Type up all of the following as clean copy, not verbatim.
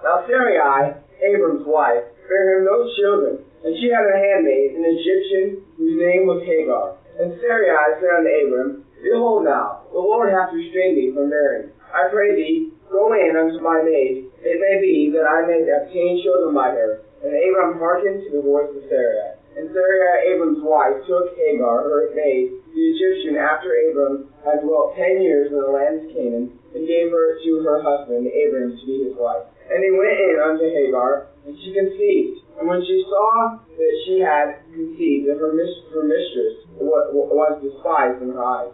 Now Sarai, Abram's wife, bare him no children, and she had a handmaid, an Egyptian, whose name was Hagar. And Sarai said unto Abram, Behold now, the Lord hath restrained me from bearing. I pray thee, go in unto my maid, it may be that I may obtain children by her. And Abram hearkened to the voice of Sarai. And Sarai, Abram's wife, took Hagar, her maid, the Egyptian, after Abram had dwelt 10 years in the land of Canaan, and gave her to her husband, Abram, to be his wife. And he went in unto Hagar, and she conceived. And when she saw that she had conceived, that her mistress was despised in her eyes.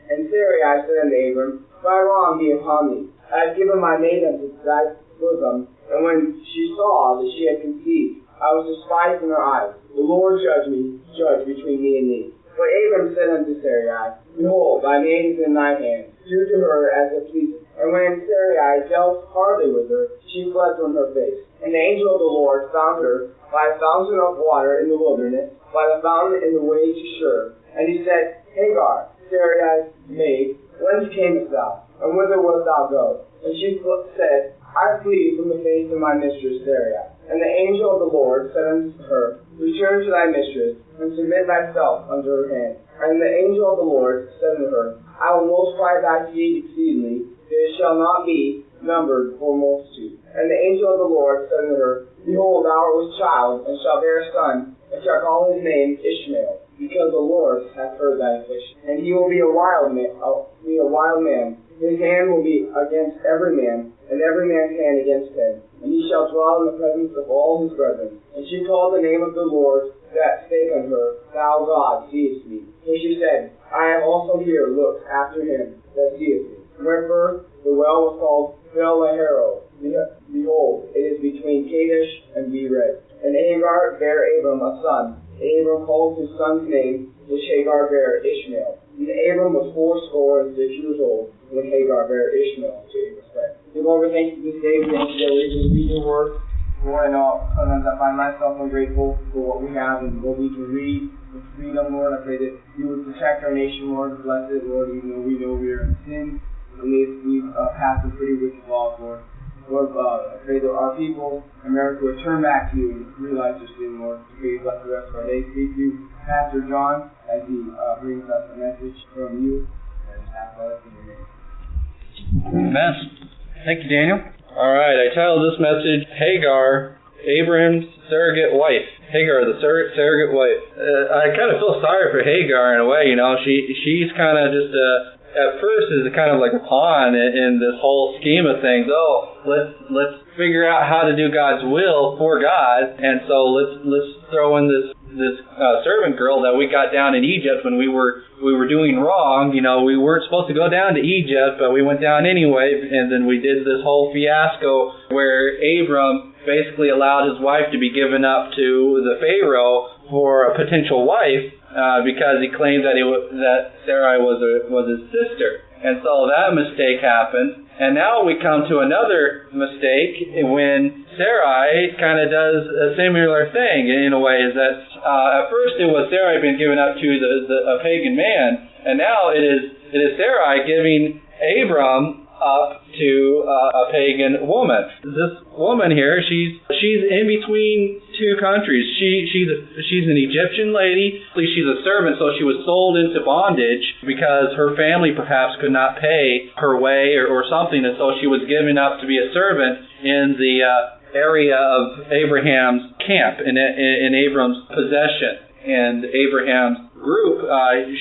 And Sarai said unto Abram, Thy wrong be upon thee. I have given my maid unto thy bosom. And when she saw that she had conceived, I was despised in her eyes. The Lord judge between me and thee. But Abram said unto Sarai, Behold, thy maid is in thy hand. Do to her as it pleaseth. And when Sarai dealt hardly with her, she fled from her face. And the angel of the Lord found her by a fountain of water in the wilderness, by the fountain in the way to Shur. And he said, Hagar, Sarai's maid, whence camest thou? And whither wilt thou go? And she said, I flee from the face of my mistress Sarai. And the angel of the Lord said unto her, Return to thy mistress, and submit thyself unto her hand. And the angel of the Lord said unto her, I will multiply thy seed exceedingly, that it shall not be numbered for multitude. And the angel of the Lord said unto her, Behold, thou art with child, and shalt bear a son, and shalt call his name Ishmael, because the Lord hath heard thy affliction. And he will be a wild man. His hand will be against every man, and every man's hand against him. And he shall dwell in the presence of all his brethren. And she called the name of the Lord that spake unto her, Thou God seest me. And she said, I have also here looked after him that seeth me. Wherefore the well was called Bel-lahai. Behold, it is between Kadesh and Bered. And Hagar bare Abram a son. And Abram called his son's name, which Hagar bare, Ishmael. And Abram was 86 years old when Hagar bare Ishmael to Abram's friend. Lord, we thank you this day. We thank you that we can read your word. Lord, I know sometimes I find myself ungrateful for what we have and what we can read with freedom, Lord. I pray that you would protect our nation, Lord. Bless it, Lord, even though we know we are in sin. And we've passed some pretty wicked laws, Lord. Lord, I pray that our people, America, would turn back to you and realize their sin, Lord. I pray you bless the rest of our day. Speak to Pastor John as he brings us a message from you. And have us in your name. Amen. Thank you, Daniel. All right, I titled this message, Hagar, Abram's surrogate wife. Hagar, the surrogate wife. I kind of feel sorry for Hagar in a way, you know. She's kind of just at first is kind of like a pawn in this whole scheme of things. Oh, let's figure out how to do God's will for God, and so let's throw in this servant girl that we got down in Egypt when we were doing wrong. You know, we weren't supposed to go down to Egypt, but we went down anyway, and then we did this whole fiasco where Abram basically allowed his wife to be given up to the Pharaoh for a potential wife because he claimed that Sarai was his sister. And so that mistake happened. And now we come to another mistake when Sarai kind of does a similar thing in a way. Is that at first it was Sarai being given up to a pagan man, and now it is Sarai giving Abram up to a pagan woman. This woman here, she's in between two countries. She's an Egyptian lady. She's a servant, so she was sold into bondage because her family perhaps could not pay her way or something, and so she was given up to be a servant in the area of Abraham's camp, in Abram's possession. And Abraham's group,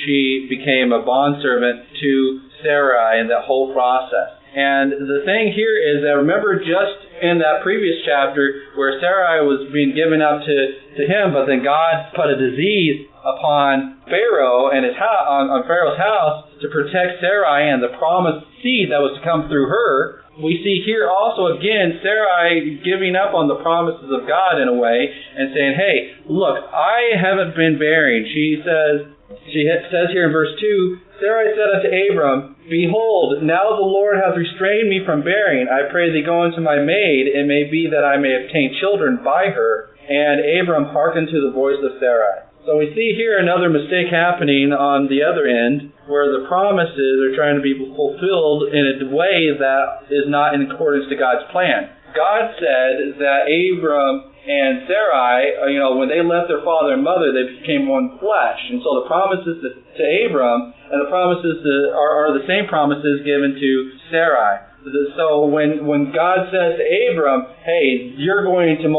she became a bondservant to Sarai in that whole process. And the thing here is that, remember just in that previous chapter where Sarai was being given up to him, but then God put a disease upon Pharaoh and on Pharaoh's house to protect Sarai and the promised seed that was to come through her. We see here also again Sarai giving up on the promises of God in a way and saying, hey, look, I haven't been bearing. She says here in verse 2, Sarai said unto Abram, Behold, now the Lord hath restrained me from bearing. I pray thee go unto my maid. It may be that I may obtain children by her. And Abram hearkened to the voice of Sarai. So we see here another mistake happening on the other end, where the promises are trying to be fulfilled in a way that is not in accordance to God's plan. God said that Abram and Sarai, when they left their father and mother, they became one flesh. And so the promises to Abram and the promises are the same promises given to Sarai. So when God says to Abram, hey, you're going to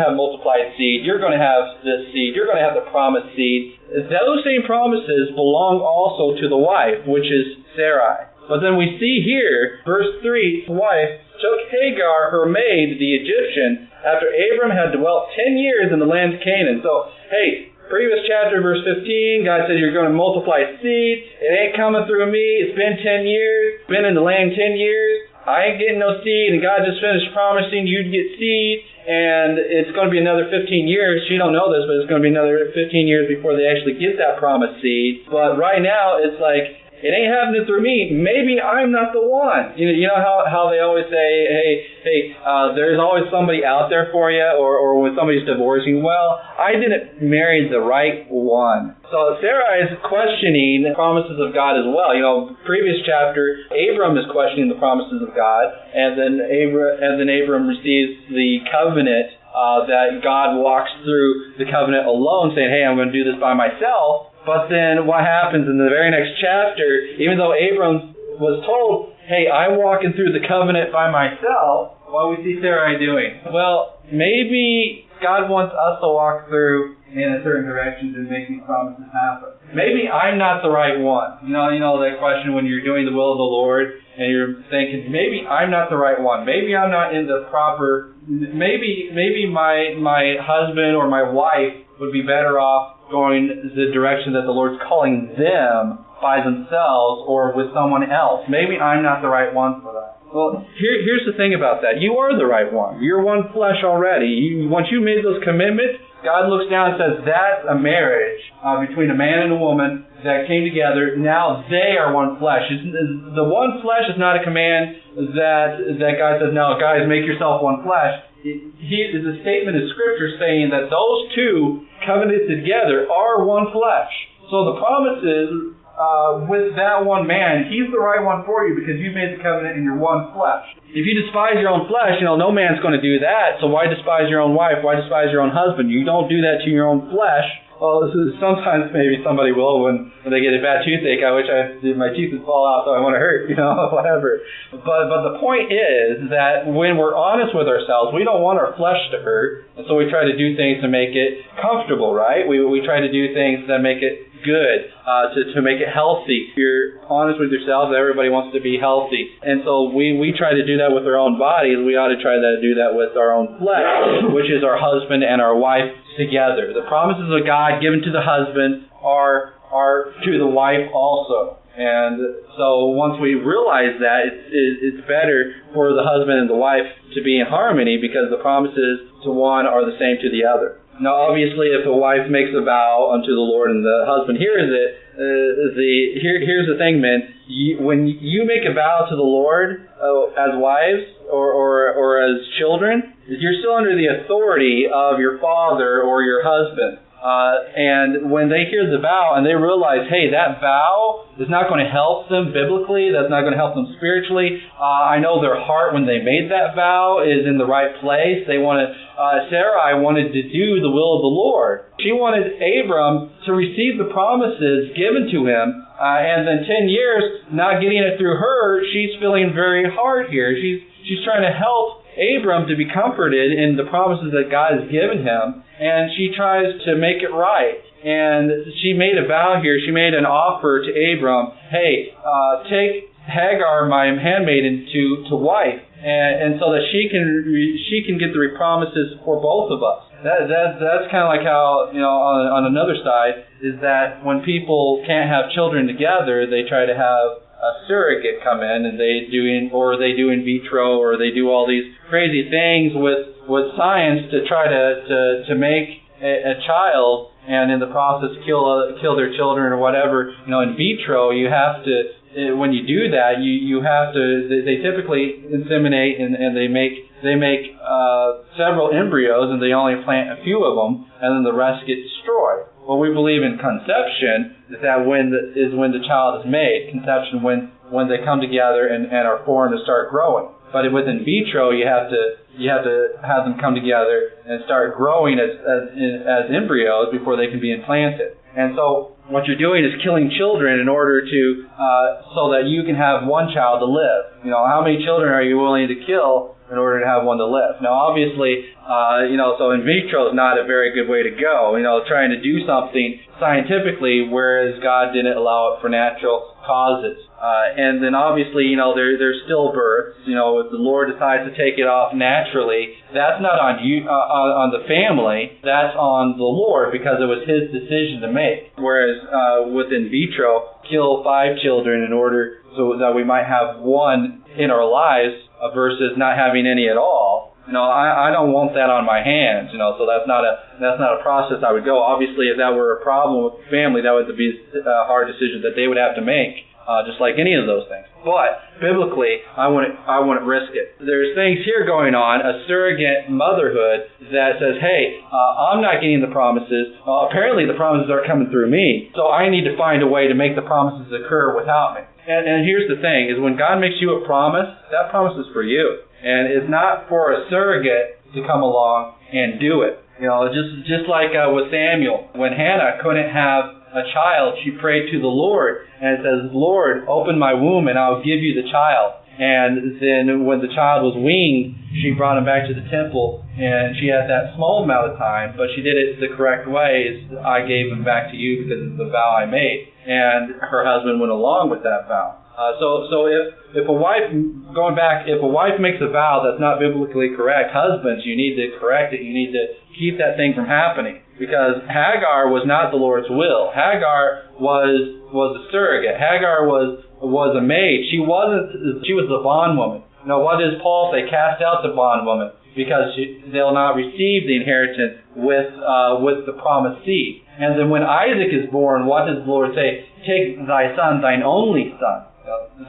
have multiplied seed, you're going to have this seed, you're going to have the promised seed, those same promises belong also to the wife, which is Sarai. But then we see here, verse 3, the wife took Hagar, her maid, the Egyptian, after Abram had dwelt 10 years in the land of Canaan. So, hey, previous chapter, verse 15, God said you're going to multiply seed. It ain't coming through me. It's been 10 years. Been in the land 10 years. I ain't getting no seed, and God just finished promising you'd get seed, and it's going to be another 15 years. She don't know this, but it's going to be another 15 years before they actually get that promised seed. But right now, it's like, it ain't happening through me. Maybe I'm not the one. You know how they always say, hey, there's always somebody out there for you, or when somebody's divorcing. Well, I didn't marry the right one. So Sarah is questioning the promises of God as well. Previous chapter, Abram is questioning the promises of God, and then Abram receives the covenant that God walks through the covenant alone, saying, hey, I'm going to do this by myself. But then what happens in the very next chapter, even though Abram was told, hey, I'm walking through the covenant by myself, what we see Sarai doing? Well, maybe God wants us to walk through in a certain direction to make these promises happen. Maybe I'm not the right one. You know that question when you're doing the will of the Lord and you're thinking, maybe I'm not the right one. Maybe I'm not in the proper, maybe my husband or my wife would be better off going the direction that the Lord's calling them by themselves or with someone else. Maybe I'm not the right one for that. Well, here's the thing about that. You are the right one. You're one flesh already. Once you made those commitments, God looks down and says, that's a marriage between a man and a woman that came together. Now they are one flesh. The one flesh is not a command that God says, no, guys, make yourself one flesh. It is a statement in Scripture saying that those two covenanted together are one flesh. So the promise is, with that one man, he's the right one for you because you made the covenant in your one flesh. If you despise your own flesh, no man's going to do that. So why despise your own wife? Why despise your own husband? You don't do that to your own flesh. Well, sometimes maybe somebody will when they get a bad toothache. I wish my teeth would fall out so I want to hurt, whatever. But the point is that when we're honest with ourselves, we don't want our flesh to hurt, and so we try to do things to make it comfortable, right? We try to do things that make it good, to make it healthy. If you're honest with yourself, everybody wants to be healthy. And so we try to do that with our own bodies. We ought to try to do that with our own flesh, which is our husband and our wife together. The promises of God given to the husband are to the wife also. And so once we realize that, it's better for the husband and the wife to be in harmony because the promises to one are the same to the other. Now, obviously, if a wife makes a vow unto the Lord and the husband hears it, here's the thing, men. When you make a vow to the Lord as wives or as children, you're still under the authority of your father or your husband. And when they hear the vow and they realize, hey, that vow is not going to help them biblically, that's not going to help them spiritually. I know their heart when they made that vow is in the right place. Sarai wanted to do the will of the Lord. She wanted Abram to receive the promises given to him, and then 10 years not getting it through her, she's feeling very hard here. She's trying to help Abram to be comforted in the promises that God has given him, and she tries to make it right. And she made a vow here. She made an offer to Abram. Hey, take Hagar, my handmaiden, to wife, and so that she can get the promises for both of us. That's kind of like how, on another side, is that when people can't have children together, they try to have a surrogate come in, and they do in vitro, or they do all these crazy things with science to try to make a child, and in the process kill their children or whatever. In vitro, you have to, when you do that, you have to. They typically inseminate and they make several embryos, and they only plant a few of them, and then the rest get destroyed. Well, we believe in conception that when the child is made. Conception when they come together and are formed and start growing. But with in vitro, you have to you have to have them come together and start growing as embryos before they can be implanted. And so what you're doing is killing children in order to so that you can have one child to live. How many children are you willing to kill in order to have one to live? Now, obviously, so in vitro is not a very good way to go. Trying to do something scientifically, whereas God didn't allow it for natural causes. And then obviously, there's stillbirths. If the Lord decides to take it off naturally, that's not on you, on the family. That's on the Lord, because it was His decision to make. Whereas with in vitro, kill 5 children in order so that we might have one in our lives versus not having any at all. I don't want that on my hands. So that's not a process I would go. Obviously, if that were a problem with the family, that would be a hard decision that they would have to make. Just like any of those things. But biblically, I wouldn't risk it. There's things here going on, a surrogate motherhood that says, hey, I'm not getting the promises. Apparently the promises are coming through me. So I need to find a way to make the promises occur without me. And here's the thing, is when God makes you a promise, that promise is for you. And it's not for a surrogate to come along and do it. Just like with Samuel, when Hannah couldn't have a child, she prayed to the Lord, and it says, Lord, open my womb and I'll give you the child. And then when the child was weaned, she brought him back to the temple, and she had that small amount of time, but she did it the correct way. I gave him back to you because it's the vow I made. And her husband went along with that vow. So if a wife, going back, if a wife makes a vow that's not biblically correct, husbands, you need to correct it. You need to keep that thing from happening. Because Hagar was not the Lord's will. Hagar was a surrogate. Hagar was a maid. She was the bondwoman. What does Paul say? Cast out the bondwoman, because they'll not receive the inheritance with the promised seed. And then when Isaac is born, what does the Lord say? Take thy son, thine only son.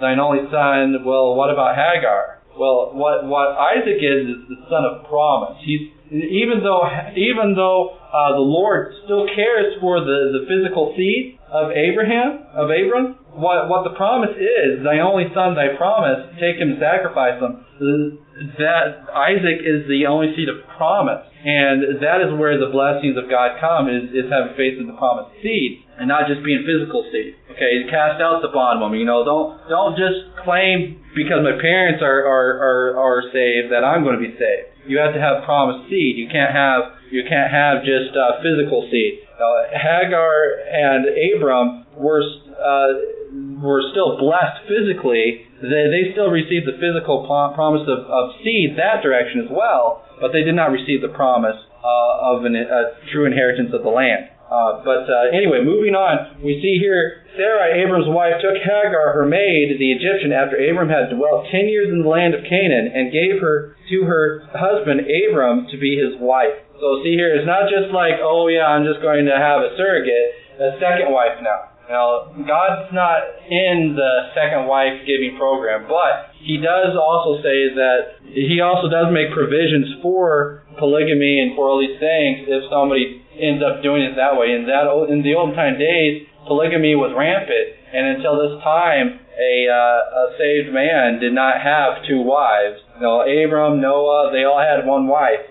Thine only son. Well, what about Hagar? Well, what Isaac is the son of promise. Even though the Lord still cares for the physical seed of Abram, what the promise is, thy only son, thy promise, take him and sacrifice him. That Isaac is the only seed of promise, and that is where the blessings of God come, is having faith in the promised seed, and not just being physical seed. Okay, cast out the bondwoman. Don't just claim because my parents are saved that I'm going to be saved. You have to have promised seed. You can't have just physical seed. Hagar and Abram were still blessed physically. They still received the physical promise of seed that direction as well, but they did not receive the promise of a true inheritance of the land. But anyway, moving on, we see here Sarai, Abram's wife, took Hagar, her maid, the Egyptian, after Abram had dwelt 10 years in the land of Canaan, and gave her to her husband Abram to be his wife. So see here, it's not just like, oh yeah, I'm just going to have a surrogate, a second wife now. Now, God's not in the second wife giving program, but He does also say that He also does make provisions for polygamy and for all these things if somebody ends up doing it that way. In the old time days, polygamy was rampant, and until this time, a saved man did not have 2 wives. Abram, Noah, they all had 1 wife.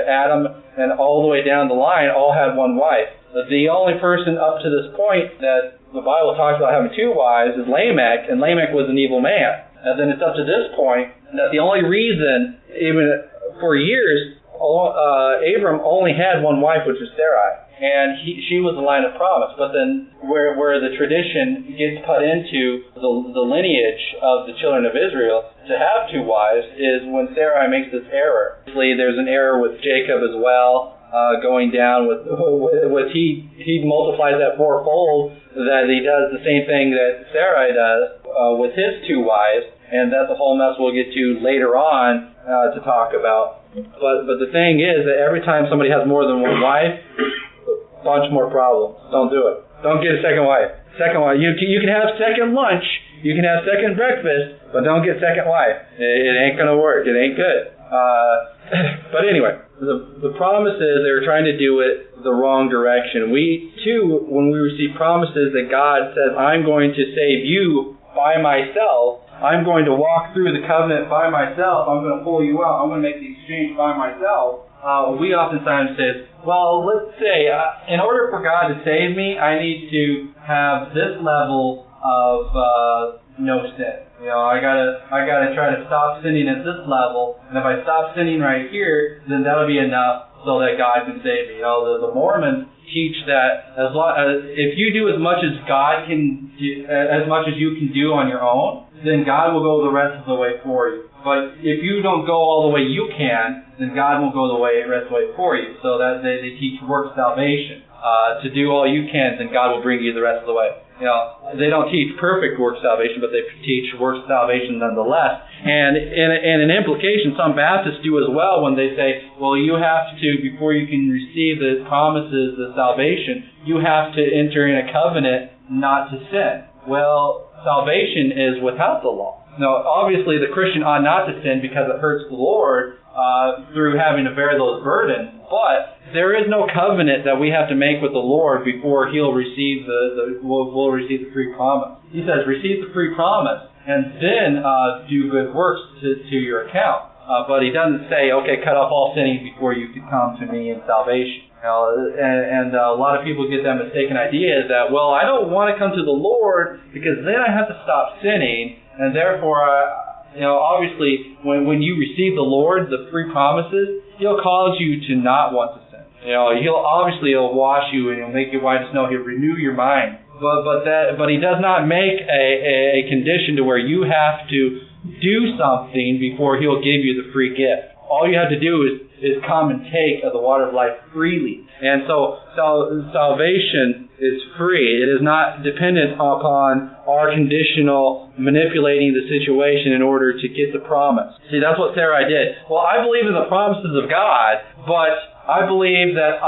Adam, and all the way down the line, all had 1 wife. The only person up to this point that the Bible talks about having 2 wives is Lamech, and Lamech was an evil man. And then it's up to this point that the only reason, even for years, Abram only had 1 wife, which was Sarai. And she was the line of promise. But then where the tradition gets put into the lineage of the children of Israel to have 2 wives is when Sarai makes this error. Obviously, there's an error with Jacob as well. Going down with he multiplies that 4-fold, that he does the same thing that Sarai does with his 2 wives, and that's a whole mess we'll get to later on to talk about. But the thing is that every time somebody has more than 1 wife, a bunch more problems. Don't do it. Don't get a second wife. You can have second lunch, you can have second breakfast, but don't get second wife. It ain't gonna work. It ain't good. But anyway, the promise is they were trying to do it the wrong direction. We, too, when we receive promises that God says, I'm going to save you by myself, I'm going to walk through the covenant by myself. I'm going to pull you out. I'm going to make the exchange by myself. We oftentimes say, well, let's say, in order for God to save me, I need to have this level of no sin. I gotta try to stop sinning at this level, and if I stop sinning right here, then that'll be enough so that God can save me. The Mormons teach that if you do as much as God can, as much as you can do on your own, then God will go the rest of the way for you. But if you don't go all the way you can, then God won't go the rest of the way for you. So that they teach work salvation. To do all you can, then God will bring you the rest of the way. They don't teach perfect work salvation, but they teach work salvation nonetheless. And in an implication, some Baptists do as well when they say, well, you have to, before you can receive the promises of salvation, you have to enter in a covenant not to sin. Well, salvation is without the law. Now, obviously, the Christian ought not to sin because it hurts the Lord through having to bear those burdens. But there is no covenant that we have to make with the Lord before He'll receive we'll receive the free promise. He says, receive the free promise and then do good works to your account. But He doesn't say, okay, cut off all sinning before you can come to me in salvation. And a lot of people get that mistaken idea that, well, I don't want to come to the Lord because then I have to stop sinning, and therefore, obviously, when you receive the Lord, the free promises, He'll cause you to not want to sin. He'll wash you and He'll make you white as snow. He'll renew your mind. But He does not make a condition to where you have to do something before He'll give you the free gift. All you have to do is come and take of the water of life freely. And so salvation is free. It is not dependent upon our conditional manipulating the situation in order to get the promise. See, that's what Sarai did. Well, I believe in the promises of God, but I believe that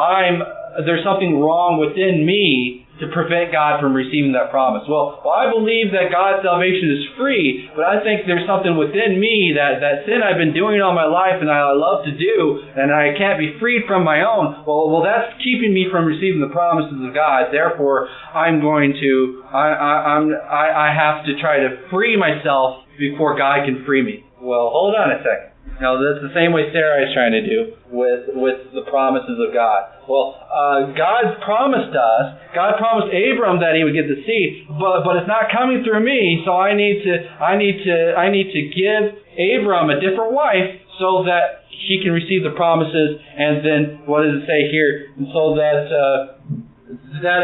there's something wrong within me to prevent God from receiving that promise. Well, I believe that God's salvation is free, but I think there's something within me that sin I've been doing all my life and I love to do, and I can't be freed from my own. Well, that's keeping me from receiving the promises of God. Therefore, I have to try to free myself before God can free me. Well, hold on a second. Now, that's the same way Sarai is trying to do with the promises of God. Well, God promised Abram that he would get the seed, but it's not coming through me. So I need to give Abram a different wife so that he can receive the promises. And then what does it say here? And so that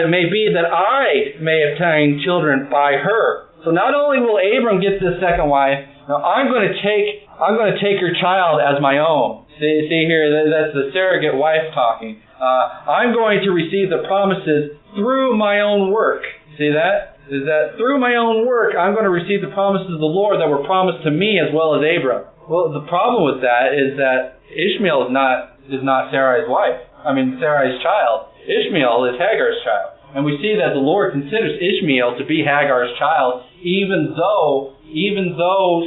it may be that I may obtain children by her. So not only will Abram get this second wife, now I'm going to take her child as my own. See here, that's the surrogate wife talking. I'm going to receive the promises through my own work. See that? Is that through my own work, I'm going to receive the promises of the Lord that were promised to me as well as Abram. Well, the problem with that is that Ishmael is not Sarai's wife. Sarai's child. Ishmael is Hagar's child. And we see that the Lord considers Ishmael to be Hagar's child, even though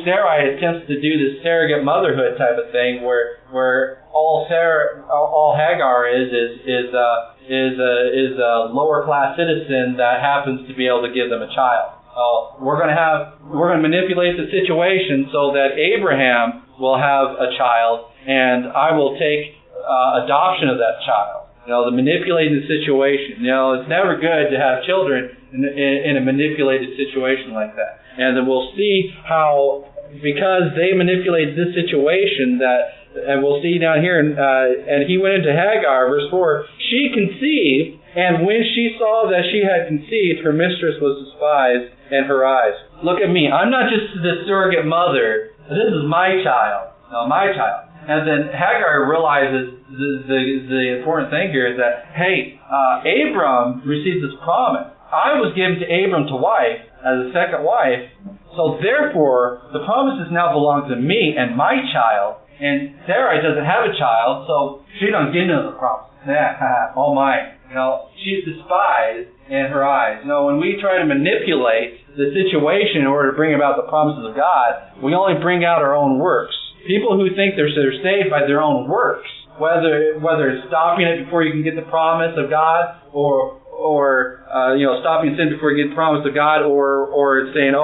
Sarai attempts to do this surrogate motherhood type of thing, where all Hagar is a lower class citizen that happens to be able to give them a child. We're going to manipulate the situation so that Abraham will have a child, and I will take adoption of that child. The manipulating the situation. It's never good to have children in a manipulated situation like that. And then we'll see how, because they manipulated this situation, and we'll see down here, and he went into Hagar, verse 4, she conceived, and when she saw that she had conceived, her mistress was despised in her eyes. Look at me. I'm not just the surrogate mother. This is my child. My child. And then Hagar realizes the important thing here is that, hey, Abram received this promise. I was given to Abram to wife as a second wife, so therefore the promises now belong to me and my child. And Sarai doesn't have a child, so she don't get into the promise. All mine. She's despised in her eyes. When we try to manipulate the situation in order to bring about the promises of God, we only bring out our own works. People who think they're saved by their own works, whether it's stopping it before you can get the promise of God, or stopping sin before you get the promise of God, or it's saying, I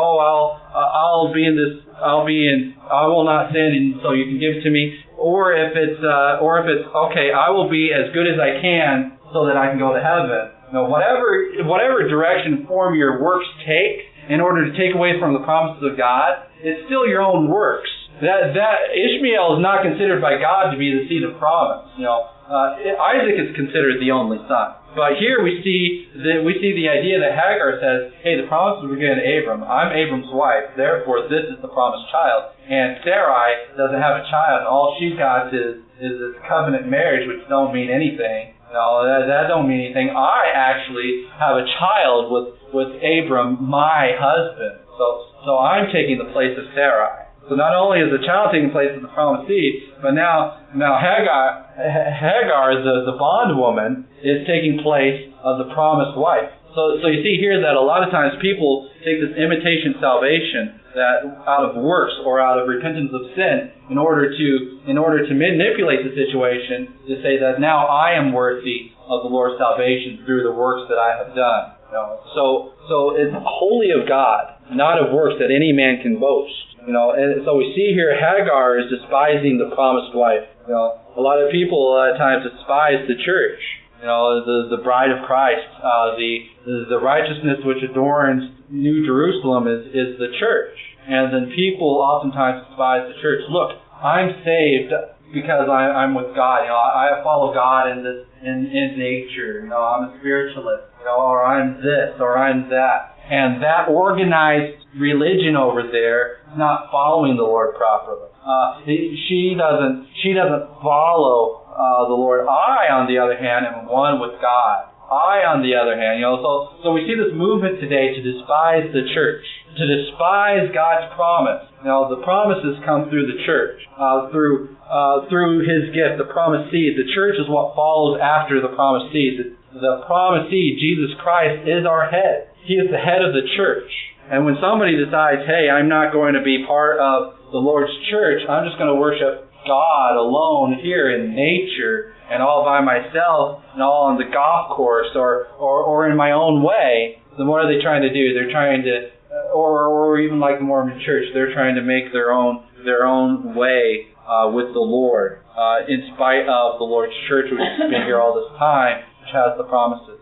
will not sin, and so you can give it to me. Or if it's okay, I will be as good as I can so that I can go to heaven. Whatever direction and form your works take in order to take away from the promises of God, it's still your own works. That Ishmael is not considered by God to be the seed of promise. Isaac is considered the only son. But here we see the idea that Hagar says, hey, the promises were given to Abram. I'm Abram's wife, therefore this is the promised child. And Sarai doesn't have a child. All she's got is this covenant marriage, which don't mean anything. That don't mean anything. I actually have a child with Abram, my husband. So I'm taking the place of Sarai. So not only is the child taking place of the promised seed, but now Hagar, the bondwoman, is taking place of the promised wife. So you see here that a lot of times people take this imitation salvation that out of works or out of repentance of sin in order to manipulate the situation to say that now I am worthy of the Lord's salvation through the works that I have done. So it's wholly of God, not of works that any man can boast. And so we see here Hagar is despising the promised wife. A lot of people at times despise the church. The bride of Christ, the righteousness which adorns New Jerusalem is the church. And then people oftentimes despise the church. Look, I'm saved because I'm with God. I follow God in nature. I'm a spiritualist. Or I'm this, or I'm that. And that organized religion over there is not following the Lord properly. She doesn't follow the Lord. I, on the other hand, am one with God. I, on the other hand, so we see this movement today to despise the church, to despise God's promise. The promises come through the church, through His gift, the promised seed. The church is what follows after the promised seed. The promised seed, Jesus Christ, is our head. He is the head of the church. And when somebody decides, hey, I'm not going to be part of the Lord's church, I'm just going to worship God alone here in nature and all by myself and all on the golf course or in my own way, then what are they trying to do? They're trying to, or even like the Mormon church, they're trying to make their own way with the Lord in spite of the Lord's church, which has been here all this time, which has the promises.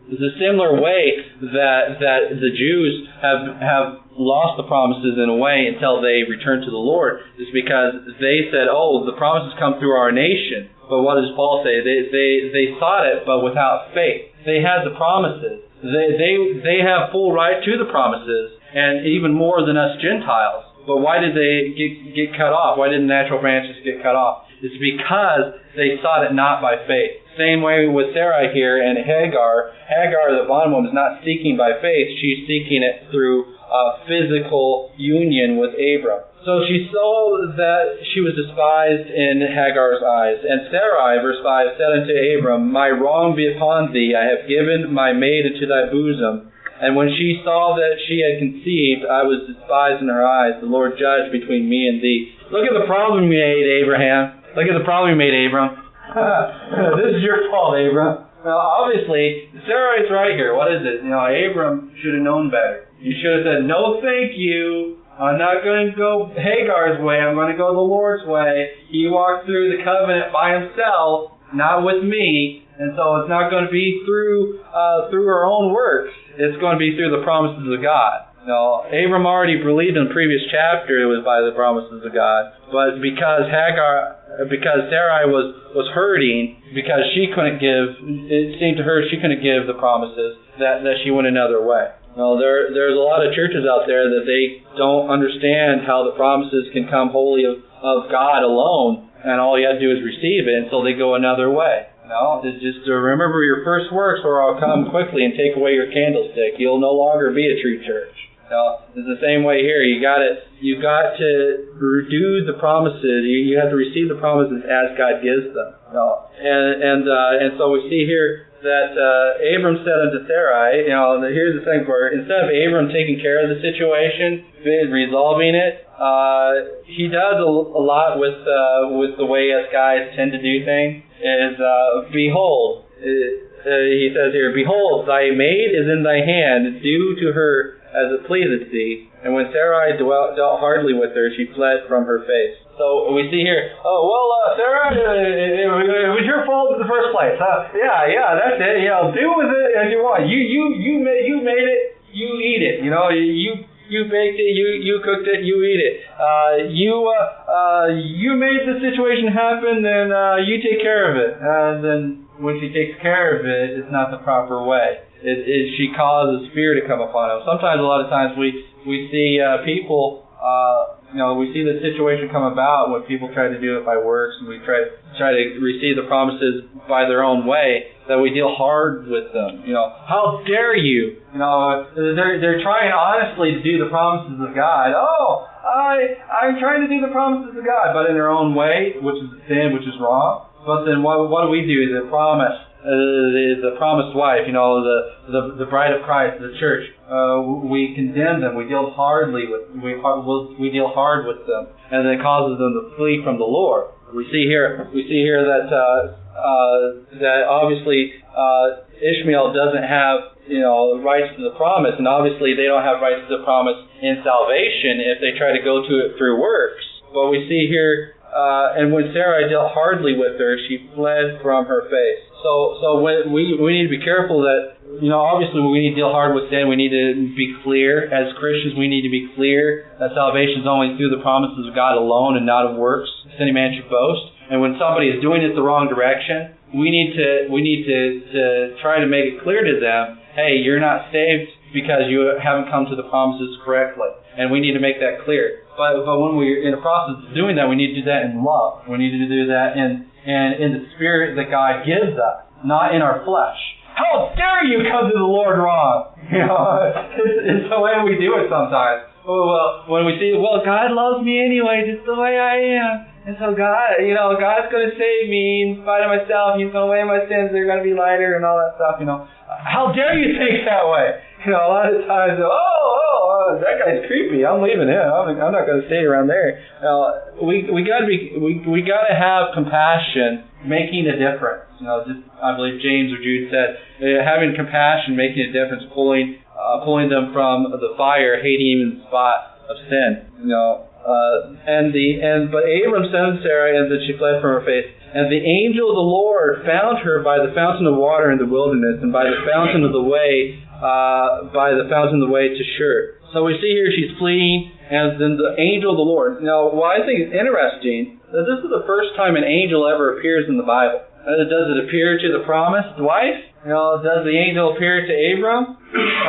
It's a similar way that the Jews have lost the promises in a way until they return to the Lord, is because they said, the promises come through our nation. But what does Paul say? They sought it, but without faith. They had the promises. They have full right to the promises, and even more than us Gentiles. But why did they get cut off? Why did the natural branches get cut off? It's because they sought it not by faith. Same way with Sarai here and Hagar. Hagar, the bondwoman, is not seeking by faith. She's seeking it through a physical union with Abram. So she saw that she was despised in Hagar's eyes. And Sarai, verse 5, said unto Abram, My wrong be upon thee. I have given my maid into thy bosom. And when she saw that she had conceived, I was despised in her eyes. The Lord judged between me and thee. Look at the problem you made, Abraham. Look at the problem you made, Abram. This is your fault, Abram. Now, obviously, Sarai's right here. What is it? Abram should have known better. You should have said, no, thank you. I'm not going to go Hagar's way. I'm going to go the Lord's way. He walked through the covenant by himself, not with me. And so it's not going to be through her own works. It's going to be through the promises of God. Abram already believed in the previous chapter it was by the promises of God. But because Sarai was hurting, because she couldn't give, it seemed to her she couldn't give the promises, that she went another way. There's a lot of churches out there that they don't understand how the promises can come wholly of God alone, and all you have to do is receive it, and so they go another way. It's just to remember your first works, or I'll come quickly and take away your candlestick. You'll no longer be a true church. It's the same way here. You got to do the promises. You have to receive the promises as God gives them. And so we see here that Abram said unto Sarai, here's the thing for her. Instead of Abram taking care of the situation, resolving it, he does a lot with the way us guys tend to do things. Behold, he says here, "Behold, thy maid is in thy hand, do to her as it pleaseth thee. And when Sarai dealt hardly with her, she fled from her face." So we see here, Sarah, it was your fault in the first place. Yeah, that's it. Do with it as you want. You made it, you eat it. You baked it, you cooked it, you eat it. You made the situation happen, then you take care of it. Then when she takes care of it, it's not the proper way. She causes fear to come upon them. Sometimes, a lot of times, we see people. We see the situation come about when people try to do it by works, and we try to receive the promises by their own way, that we deal hard with them. How dare you? They're trying honestly to do the promises of God. I'm trying to do the promises of God, but in their own way, which is sin, which is wrong. But then what do we do? The promised wife, the bride of Christ, the church. We condemn them. We deal hard with them, and it causes them to flee from the Lord. We see here that obviously Ishmael doesn't have rights to the promise, and obviously they don't have rights to the promise in salvation if they try to go to it through works. But we see here, and when Sarai dealt hardly with her, she fled from her face. So when we need to be careful that, obviously we need to deal hard with sin. We need to be clear. As Christians, we need to be clear that salvation is only through the promises of God alone and not of works. Any man should boast. And when somebody is doing it the wrong direction, we need to try to make it clear to them, hey, you're not saved because you haven't come to the promises correctly. And we need to make that clear. But when we're in the process of doing that, we need to do that in love. We need to do that in the spirit that God gives us, not in our flesh. How dare you come to the Lord wrong? It's the way we do it sometimes. When we see, God loves me anyway, just the way I am. And so God's going to save me in spite of myself. He's going to weigh my sins. They're going to be lighter and all that stuff. How dare you think that way? A lot of times, that guy's creepy. I'm leaving him. I'm not going to stay around there. We got to have compassion, making a difference. I believe James or Jude said, having compassion, making a difference, pulling them from the fire, hating even the spot of sin. But Abram sent Sarah, and then she fled from her face. And the angel of the Lord found her by the fountain of water in the wilderness, and by the fountain of the way to Shur. So we see here she's fleeing, and then the angel of the Lord. Now, what I think is interesting, that this is the first time an angel ever appears in the Bible. Does it appear to the promised wife? Does the angel appear to Abram?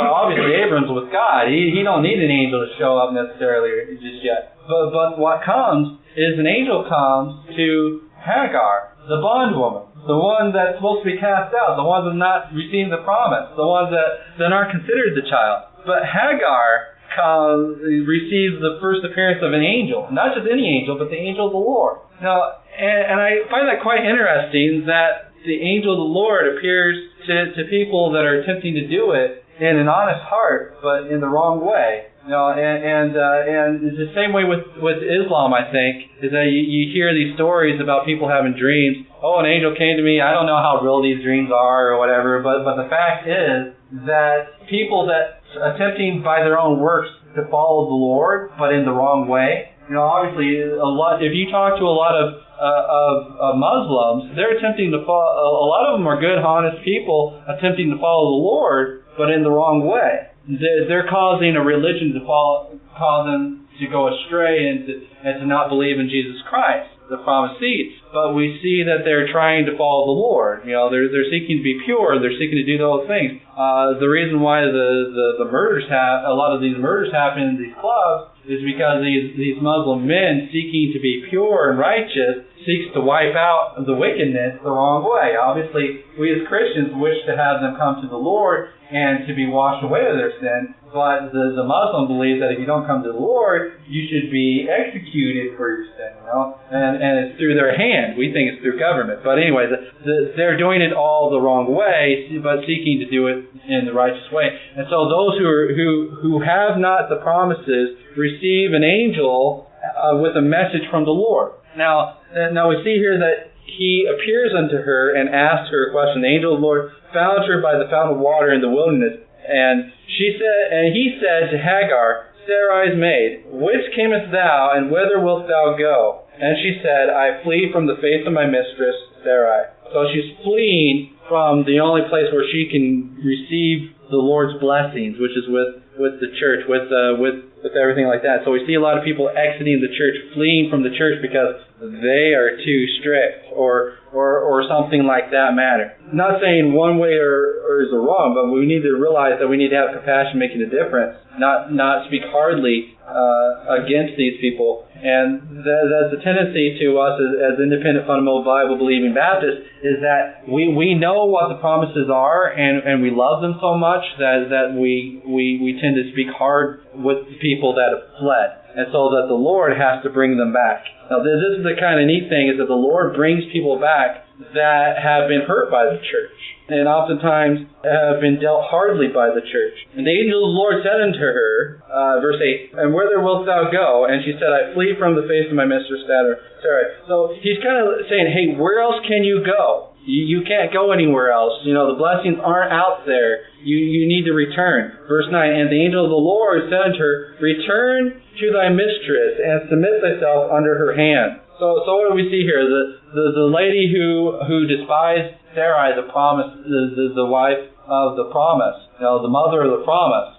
Obviously, Abram's with God. He don't need an angel to show up necessarily just yet. But what comes is an angel comes to Hagar, the bondwoman, the one that's supposed to be cast out, the one that's not receiving the promise, the ones that aren't considered the child. But Hagar receives the first appearance of an angel, not just any angel, but the angel of the Lord. Now, and I find that quite interesting that the angel of the Lord appears to people that are attempting to do it in an honest heart, but in the wrong way. And it's the same way with Islam, I think, is that you hear these stories about people having dreams. An angel came to me. I don't know how real these dreams are or whatever, but the fact is that people that attempting by their own works to follow the Lord, but in the wrong way. Obviously, if you talk to a lot of Muslims, they're attempting to follow. A lot of them are good, honest people attempting to follow the Lord, but in the wrong way. They're causing a religion to cause them to go astray and to not believe in Jesus Christ, the promised seed. But we see that they're trying to follow the Lord. They're seeking to be pure. They're seeking to do those things. The reason why the murders a lot of these murders happen in these clubs is because these Muslim men seeking to be pure and righteous seeks to wipe out the wickedness the wrong way. Obviously, we as Christians wish to have them come to the Lord and to be washed away of their sin, but the Muslim believes that if you don't come to the Lord, you should be executed for your sin, and it's through their hand. We think it's through government. But anyway, they're doing it all the wrong way, but seeking to do it in the righteous way. And so those who have not the promises receive an angel with a message from the Lord. Now we see here that he appears unto her and asks her a question. The angel of the Lord found her by the fountain of water in the wilderness, and he said to Hagar, Sarai's maid, whence camest thou, and whither wilt thou go? And she said, I flee from the face of my mistress, Sarai. So she's fleeing from the only place where she can receive the Lord's blessings, which is with the church, with everything like that. So we see a lot of people exiting the church, fleeing from the church because they are too strict or something like that matter. Not saying one way or is wrong, but we need to realize that we need to have compassion making a difference, not speak hardly against these people. And that's a tendency to us as independent, fundamental, Bible-believing Baptists, is that we know what the promises are, and we love them so much that we tend to speak hard with the people that have fled, and so that the Lord has to bring them back. Now, this is the kind of neat thing, is that the Lord brings people back that have been hurt by the church, and oftentimes have been dealt hardly by the church. And the angel of the Lord said unto her, verse 8, and whither wilt thou go? And she said, I flee from the face of my mistress Sarai. So he's kind of saying, hey, where else can you go? You can't go anywhere else. You know, the blessings aren't out there. You need to return. Verse 9, and the angel of the Lord said unto her, return to thy mistress, and submit thyself under her hand. So what do we see here? The lady who despised Sarai, the promise, the wife of the promise, the mother of the promise,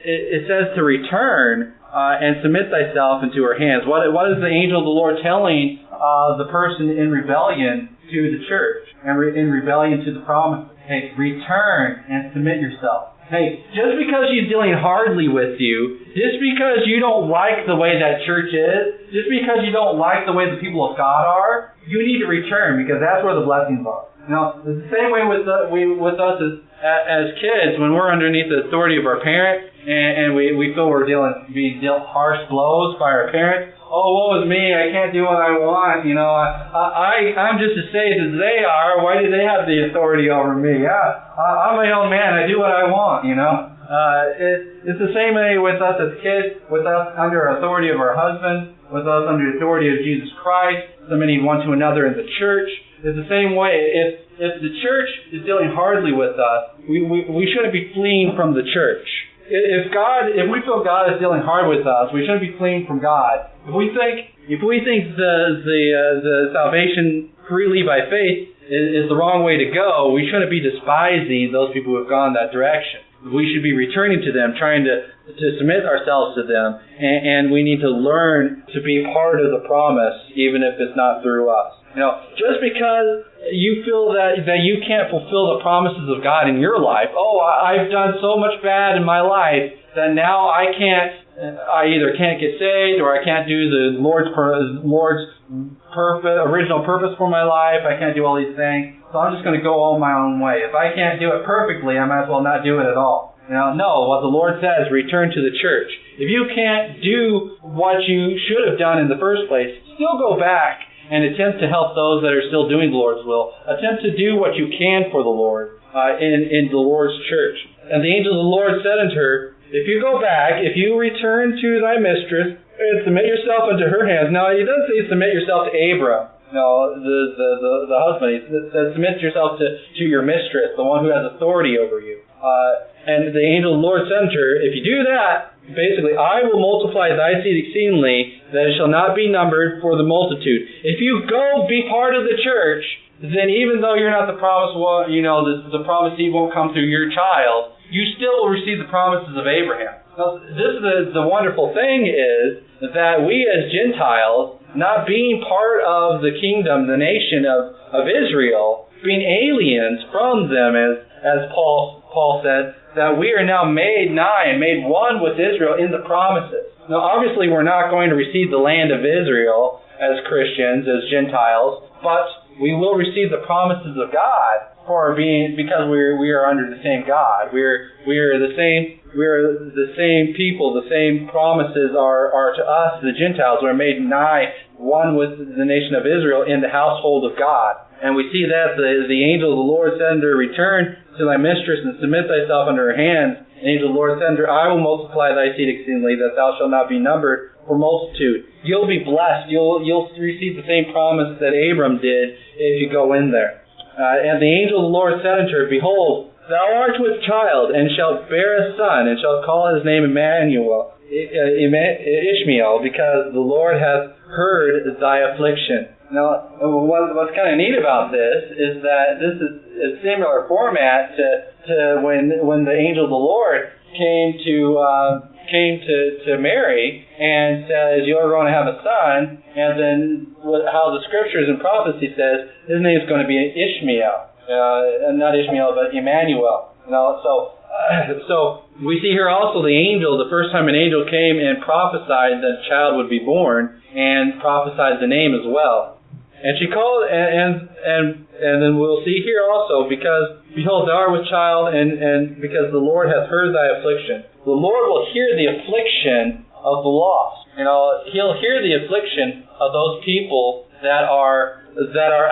it says to return and submit thyself into her hands. What is the angel of the Lord telling the person in rebellion to the church and in rebellion to the promise? Hey, return and submit yourself. Hey, just because she's dealing hardly with you, just because you don't like the way that church is, just because you don't like the way the people of God are, you need to return, because that's where the blessings are. Now, it's the same way with us as kids, when we're underneath the authority of our parents, and we feel we're being dealt harsh blows by our parents. Oh, woe is me, I can't do what I want, I'm just as saved as they are, why do they have the authority over me? I'm my own man, I do what I want, It's the same way with us as kids, with us under authority of our husband, with us under the authority of Jesus Christ, submitting one to another in the church. It's the same way. If the church is dealing hardly with us, we shouldn't be fleeing from the church. If we feel God is dealing hard with us, we shouldn't be fleeing from God. If we think the salvation freely by faith is the wrong way to go, we shouldn't be despising those people who have gone that direction. We should be returning to them, trying to submit ourselves to them, and we need to learn to be part of the promise, even if it's not through us. Just because you feel that you can't fulfill the promises of God in your life, I've done so much bad in my life that now I either can't get saved, or I can't do the Lord's perfect original purpose for my life. I can't do all these things, so I'm just going to go all my own way. If I can't do it perfectly, I might as well not do it at all. No, what the Lord says, return to the church. If you can't do what you should have done in the first place, still go back and attempt to help those that are still doing the Lord's will. Attempt to do what you can for the Lord in the Lord's church. And the angel of the Lord said unto her, if you go back, if you return to thy mistress, and submit yourself unto her hands. Now, he doesn't say submit yourself to Abram, the husband. He says submit yourself to your mistress, the one who has authority over you. And the angel of the Lord said unto her, if you do that, basically, I will multiply thy seed exceedingly, that it shall not be numbered for the multitude. If you go be part of the church, then even though you're not the promised one, the promised seed won't come through your child, you still will receive the promises of Abraham. Now, this is the wonderful thing is that we as Gentiles, not being part of the kingdom, the nation of Israel, being aliens from them, as Paul said, that we are now made nigh and made one with Israel in the promises. Now, obviously, we're not going to receive the land of Israel as Christians, as Gentiles, but we will receive the promises of God because we are under the same God. We are the same people. The same promises are to us, the Gentiles. We're made nigh one with the nation of Israel in the household of God. And we see that the angel of the Lord said unto her, Return to thy mistress and submit thyself under her hands. The angel of the Lord said unto her, I will multiply thy seed exceedingly, that thou shalt not be numbered for multitude. You'll be blessed. You'll receive the same promise that Abram did if you go in there. And the angel of the Lord said unto her, Behold, thou art with child, and shalt bear a son, and shalt call his name Ishmael, because the Lord hath heard thy affliction. Now, what's kind of neat about this is that this is a similar format to when the angel of the Lord came to Mary and says, "You're going to have a son," and then how the scriptures and prophecy says his name is going to be Ishmael, not Ishmael, but Emmanuel. So we see here also the angel. The first time an angel came and prophesied that a child would be born, and prophesied the name as well. And she called, and then we'll see here also, because behold, thou art with child, and because the Lord hath heard thy affliction. The Lord will hear the affliction of the lost. He'll hear the affliction of those people that are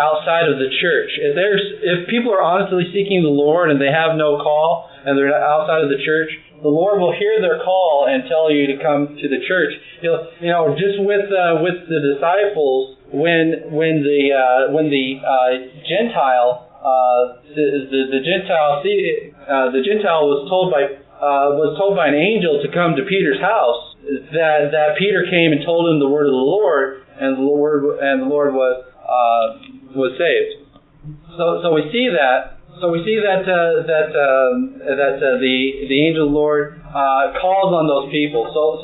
outside of the church. If people are honestly seeking the Lord and they have no call and they're outside of the church, the Lord will hear their call and tell you to come to the church. Just with the disciples, when the Gentile was told by an angel to come to Peter's house, that Peter came and told him the word of the Lord, and the Lord was saved. So we see that. So we see that the angel of the Lord calls on those people. So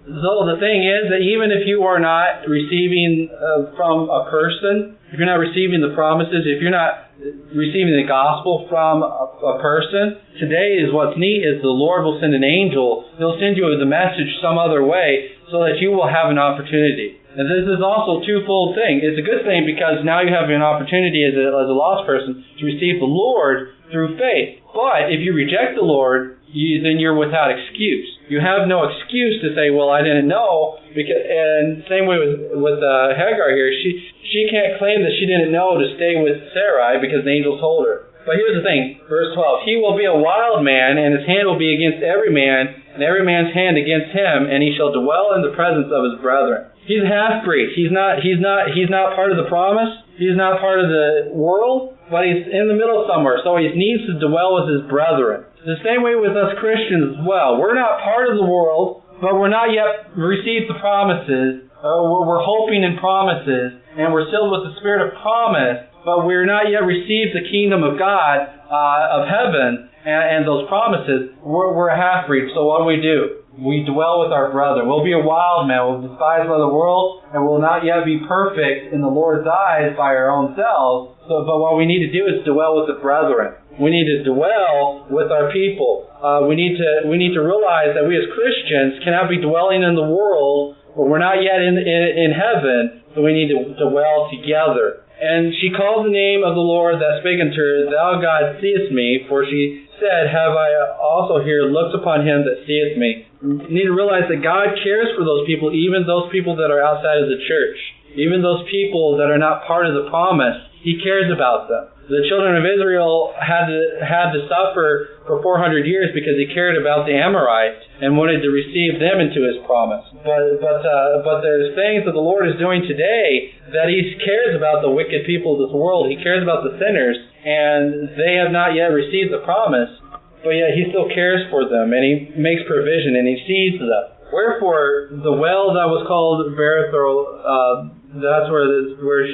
the thing is that even if you are not receiving from a person, if you're not receiving the promises, if you're not receiving the gospel from a person, today is what's neat is the Lord will send an angel. He'll send you the message some other way so that you will have an opportunity. And this is also a twofold thing. It's a good thing because now you have an opportunity as a lost person to receive the Lord through faith. But if you reject the Lord, then you're without excuse. You have no excuse to say, well, I didn't know. And same way with Hagar here. She can't claim that she didn't know to stay with Sarai because the angel told her. But here's the thing, verse 12. He will be a wild man, and his hand will be against every man, and every man's hand against him, and he shall dwell in the presence of his brethren. He's a half-breed. He's not part of the promise. He's not part of the world, but he's in the middle somewhere. So he needs to dwell with his brethren. The same way with us Christians as well. We're not part of the world, but we're not yet received the promises. We're hoping in promises, and we're sealed with the spirit of promise, but we're not yet received the kingdom of God, of heaven, and those promises. We're a half-breed. So what do? We dwell with our brother. We'll be a wild man. We'll be despised by the world, and we'll not yet be perfect in the Lord's eyes by our own selves. But what we need to do is dwell with the brethren. We need to dwell with our people. We need to realize that we as Christians cannot be dwelling in the world, but we're not yet in heaven, so we need to dwell together. And she called the name of the Lord that spake unto her, Thou God seest me, for she said, Have I also here looked upon him that seeth me? You need to realize that God cares for those people, even those people that are outside of the church. Even those people that are not part of the promise, He cares about them. The children of Israel had to suffer for 400 years because He cared about the Amorites and wanted to receive them into His promise. But there's things that the Lord is doing today that He cares about the wicked people of this world. He cares about the sinners, and they have not yet received the promise. But yet He still cares for them, and He makes provision, and He sees them. Wherefore, the well that was called Berethel, that's where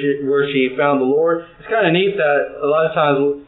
she found the Lord. It's kind of neat that a lot of times,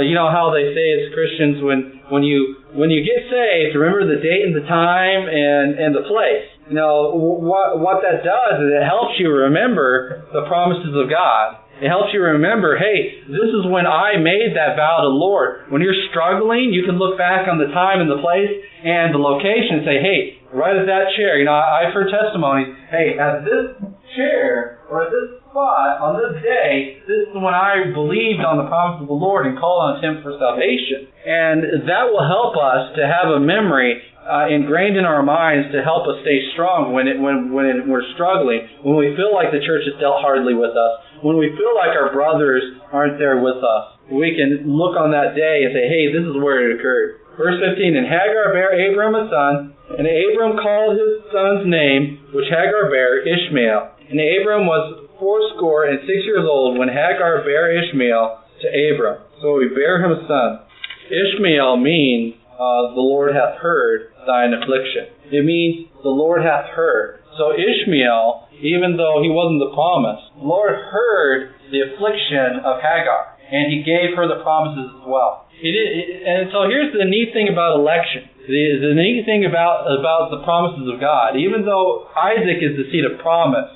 you know how they say as Christians, when you get saved, remember the date and the time and the place. You know, what that does is it helps you remember the promises of God. It helps you remember, hey, this is when I made that vow to the Lord. When you're struggling, you can look back on the time and the place and the location and say, hey, right at that chair. You know, I've heard testimonies, hey, at this chair or at this spot on this day, this is when I believed on the promise of the Lord and called on Him for salvation. And that will help us to have a memory ingrained in our minds to help us stay strong when we're struggling, when we feel like the church has dealt hardly with us, when we feel like our brothers aren't there with us. We can look on that day and say, hey, this is where it occurred. Verse 15, and Hagar bare Abram a son, and Abram called his son's name, which Hagar bare, Ishmael. And Abram was 86 years old when Hagar bare Ishmael to Abram. So he bare him a son. Ishmael means the Lord hath heard thine affliction. It means the Lord hath heard. So Ishmael, even though he wasn't the promise, the Lord heard the affliction of Hagar, and He gave her the promises as well. And so here's the neat thing about election. The neat thing about the promises of God. Even though Isaac is the seed of promise,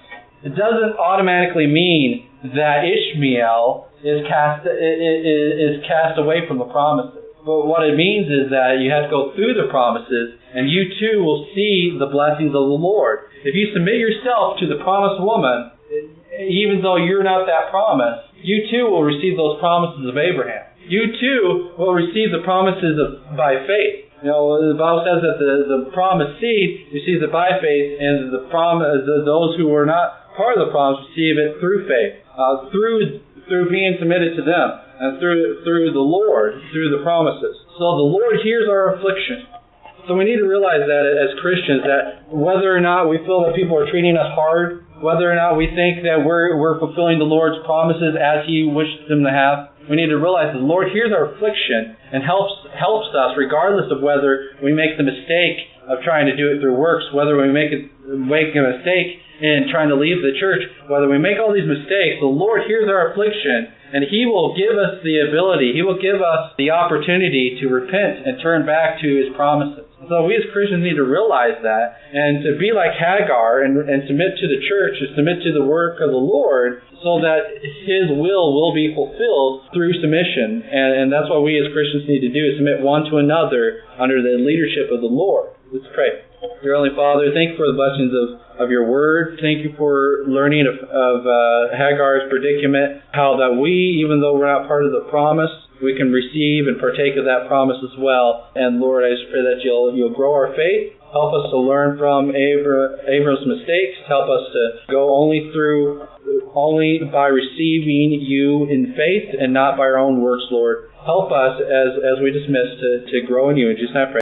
it doesn't automatically mean that Ishmael is cast away from the promises. But what it means is that you have to go through the promises, and you too will see the blessings of the Lord. If you submit yourself to the promised woman, even though you're not that promise, you too will receive those promises of Abraham. You too will receive the promises by faith. You know, the Bible says that the promised seed receives it by faith, and those who were not part of the promise receive it through faith, through being submitted to them, and through the Lord, through the promises. So the Lord hears our affliction. So we need to realize that as Christians, that whether or not we feel that people are treating us hard, whether or not we think that we're fulfilling the Lord's promises as He wished them to have, we need to realize that the Lord hears our affliction and helps us regardless of whether we make the mistake of trying to do it through works, whether we make a mistake in trying to leave the church, whether we make all these mistakes, the Lord hears our affliction, and He will give us the ability, He will give us the opportunity to repent and turn back to His promises. So we as Christians need to realize that, and to be like Hagar and submit to the church, and submit to the work of the Lord, so that His will be fulfilled through submission. And that's what we as Christians need to do, is submit one to another under the leadership of the Lord. Let's pray. Dear Heavenly Father, thank you for the blessings of your word. Thank you for learning of Hagar's predicament, how that we, even though we're not part of the promise, we can receive and partake of that promise as well. And Lord, I just pray that you'll grow our faith. Help us to learn from Abram's mistakes. Help us to go only by receiving you in faith and not by our own works, Lord. Help us as we dismiss to grow in you. In Jesus' name I pray.